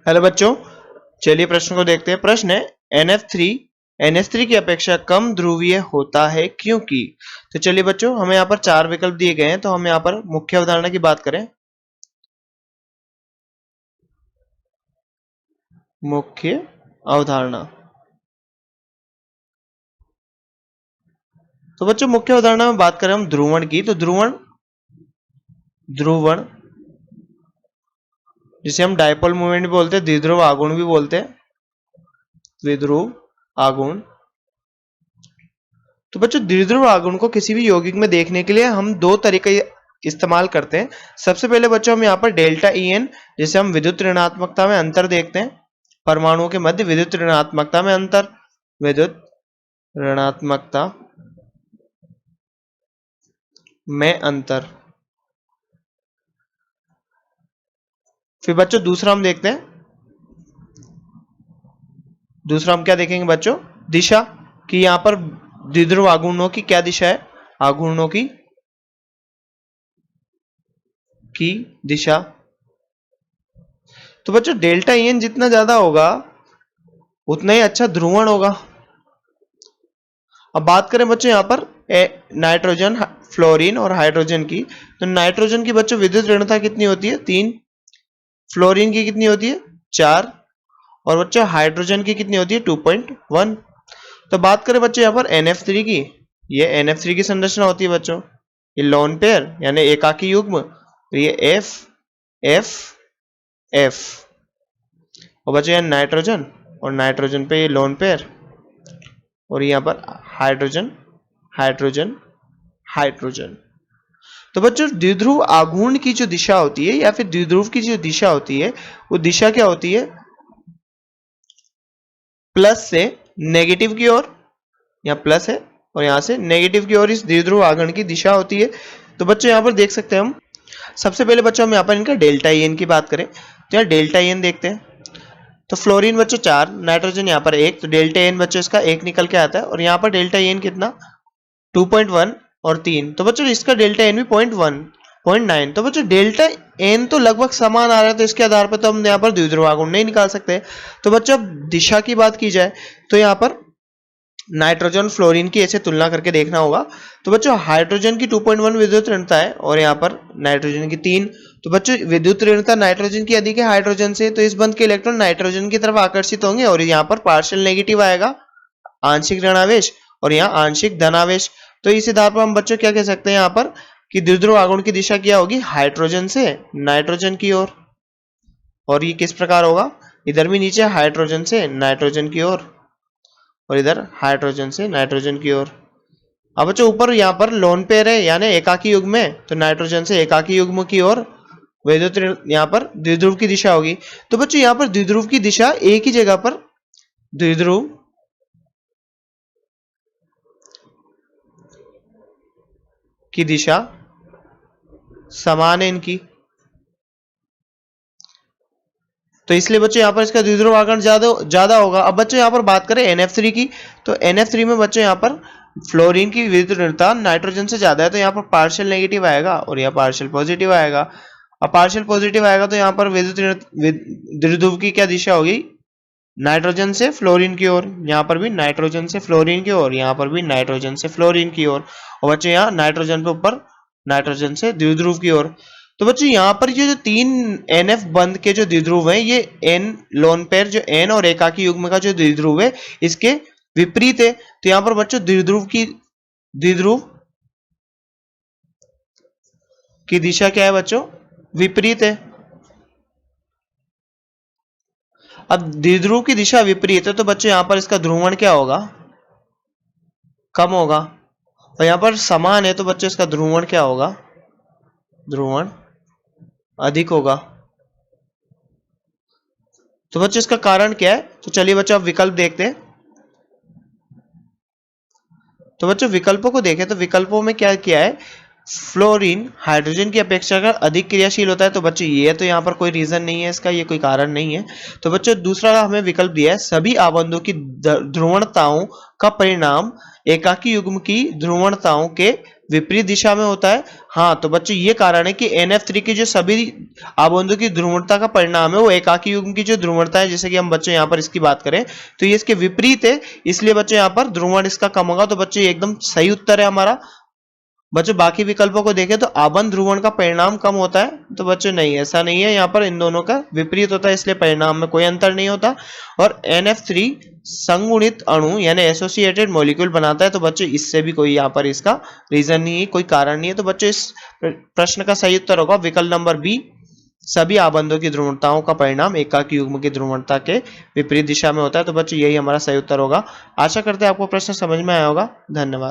Hello बच्चों, चलिए प्रश्न को देखते हैं। प्रश्न है NH3 की अपेक्षा कम ध्रुवीय होता है क्योंकि। तो चलिए बच्चों, हमें यहाँ पर चार विकल्प दिए गए हैं, तो हम यहाँ पर मुख्य अवधारणा की बात करें। मुख्य अवधारणा, तो बच्चों मुख्य अवधारणा में बात करें हम ध्रुवण की, तो ध्रुवण जिसे हम डायपोल मूवमेंट भी बोलते हैं, द्विध्रुव आघूर्ण भी बोलते हैं, द्विध्रुव आघूर्ण। तो बच्चों द्विध्रुव आघूर्ण को किसी भी यौगिक में देखने के लिए हम दो तरीके इस्तेमाल करते हैं। सबसे पहले बच्चों हम यहाँ पर डेल्टा EN, जिसे हम विद्युत ऋणात्मकता में अंतर देखते हैं, परमाणुओं के मध्य विद्युत ऋणात्मकता में अंतर, विद्युत ऋणात्मकता में अंतर। फिर बच्चों दूसरा हम देखते हैं, दूसरा हम क्या देखेंगे बच्चों, दिशा, कि यहां पर द्विध्रुव आघूर्णों की क्या दिशा है, आघूर्णों की दिशा। तो बच्चों डेल्टा EN जितना ज्यादा होगा उतना ही अच्छा ध्रुवण होगा। अब बात करें बच्चों यहाँ पर नाइट्रोजन, फ्लोरीन और हाइड्रोजन की, तो नाइट्रोजन की बच्चों विद्युत ऋणता कितनी होती है, 3। फ्लोरीन की कितनी होती है, 4। और बच्चों हाइड्रोजन की कितनी होती है, 2.1। तो बात करें बच्चों यहाँ पर NF3 की, ये NF3 की संरचना होती है बच्चों, ये लोन पेयर यानी एकाकी युग्म, तो ये F F F। और बच्चों यहाँ नाइट्रोजन, और नाइट्रोजन पे ये लोन पेयर, और यहाँ पर हाइड्रोजन हाइड्रोजन हाइड्रोजन। तो बच्चों द्विध्रुव आघूर्ण की जो दिशा होती है या फिर द्विध्रुव की जो दिशा होती है, वो दिशा क्या होती है, प्लस से नेगेटिव की ओर, यहाँ प्लस है और यहाँ से नेगेटिव की ओर इस द्विध्रुव आघूर्ण की दिशा होती है। तो बच्चों यहाँ पर देख सकते हैं हम, सबसे पहले बच्चों हम यहाँ पर इनका डेल्टा EN की बात करें, तो यहाँ डेल्टा EN देखते हैं। तो फ्लोरीन बच्चों 4, नाइट्रोजन यहाँ पर 1, तो डेल्टा EN बच्चों इसका 1 निकल के आता है, और यहाँ पर डेल्टा EN कितना, 2.1 और 3। तो बच्चों इसका डेल्टा EN भी 0.9। तो बच्चों डेल्टा EN तो लगभग समान आ रहा है, तो इसके आधार पर तो हम यहाँ पर द्विध्रुव आघूर्ण नहीं निकाल सकते। तो बच्चों अब दिशा की बात की जाए, तो यहाँ पर नाइट्रोजन फ्लोरीन की ऐसे तुलना करके देखना होगा। तो बच्चों हाइड्रोजन की 2.1 विद्युत ऋणता है और यहाँ पर नाइट्रोजन की 3। तो बच्चों विद्युत ऋणता नाइट्रोजन की अधिक है हाइड्रोजन से, तो इस बंध के इलेक्ट्रॉन नाइट्रोजन की तरफ आकर्षित होंगे और यहाँ पर पार्शियल नेगेटिव आएगा, आंशिक ऋणावेश, और यहाँ आंशिक धनावेश। तो इस आधार पर हम बच्चों क्या कह सकते हैं यहाँ पर कि द्विध्रुव आघूर्ण की दिशा क्या होगी, हाइड्रोजन से नाइट्रोजन की ओर। और ये किस प्रकार होगा, इधर भी नीचे हाइड्रोजन से नाइट्रोजन की ओर, और इधर हाइड्रोजन से नाइट्रोजन की ओर। अब बच्चों ऊपर यहाँ पर लोन पेयर है यानी एकाकी युग्म है, तो नाइट्रोजन से एकाकी युग्म की ओर विद्युत यहाँ पर द्विध्रुव की दिशा होगी। तो बच्चों यहाँ पर द्विध्रुव की दिशा एक ही जगह पर, द्विध्रुव की दिशा समान है इनकी, तो इसलिए बच्चों यहाँ पर इसका द्विध्रुव आघूर्ण ज्यादा होगा। अब बच्चों यहाँ पर बात करें NF3 की, तो NF3 में बच्चों यहाँ पर फ्लोरीन की विद्युत ऋणता नाइट्रोजन से ज्यादा है, तो यहाँ पर पार्शियल नेगेटिव आएगा और यहाँ पार्शियल पॉजिटिव आएगा। अब पार्शियल पॉजिटिव आएगा तो यहाँ पर विद्युत द्विध्रुव की क्या दिशा होगी, नाइट्रोजन से फ्लोरीन की ओर, यहाँ पर भी नाइट्रोजन से फ्लोरीन की ओर, यहाँ पर भी नाइट्रोजन से फ्लोरीन की ओर, और बच्चों यहाँ नाइट्रोजन पे ऊपर नाइट्रोजन से द्विध्रुव की ओर। तो बच्चों यहाँ पर ये जो 3 NF बंध के जो द्विध्रुव हैं, ये N लोन पेयर जो N और एकाकी युग्म का जो द्विध्रुव है इसके विपरीत है। तो यहाँ पर बच्चों द्विध्रुव की दिशा क्या है बच्चों, विपरीत है। अब द्विध्रुव की दिशा विपरीत है, तो बच्चों यहाँ पर इसका ध्रुवण क्या होगा, कम होगा, और यहाँ पर समान है तो बच्चों इसका ध्रुवण क्या होगा, ध्रुवण अधिक होगा। तो बच्चों इसका कारण क्या है, तो चलिए बच्चों अब विकल्प देखते हैं। तो बच्चों विकल्पों को देखें, तो विकल्पों में क्या किया है, फ्लोरीन हाइड्रोजन की अपेक्षा कर अधिक क्रियाशील होता है, तो बच्चों ये तो यहाँ पर कोई रीजन नहीं है इसका, ये कोई कारण नहीं है। तो बच्चों दूसरा हमें विकल्प दिया है, सभी आबंधों की ध्रुवणताओं का परिणाम एकाकी युग्म की ध्रुवणताओं के विपरीत दिशा में होता है। हाँ, तो बच्चों ये कारण है कि NF3 की जो सभी आबंधों की ध्रुवणता का परिणाम है वो एकाकी युग्म की जो ध्रुवणता है, जैसे कि हम बच्चों यहाँ पर इसकी बात करें तो ये इसके विपरीत है, इसलिए बच्चों यहाँ पर ध्रुवण इसका कम होगा। तो बच्चों ये एकदम सही उत्तर है हमारा। बच्चों बाकी विकल्पों को देखें तो आबंध ध्रुवण का परिणाम कम होता है, तो बच्चों नहीं, ऐसा नहीं है, यहाँ पर इन दोनों का विपरीत होता है, इसलिए परिणाम में कोई अंतर नहीं होता। और NF3 संगुणित अणु यानी एसोसिएटेड मॉलिक्यूल बनाता है, तो बच्चों इससे भी कोई यहाँ पर इसका रीजन नहीं है, कोई कारण नहीं है। तो बच्चों इस प्रश्न का सही उत्तर होगा विकल्प नंबर बी, सभी आबंधों की ध्रुवणताओं का परिणाम एकाकी युग्म की ध्रुवणता के विपरीत दिशा में होता है। तो बच्चों यही हमारा सही उत्तर होगा। आशा करते हैं आपको प्रश्न समझ में आया होगा। धन्यवाद।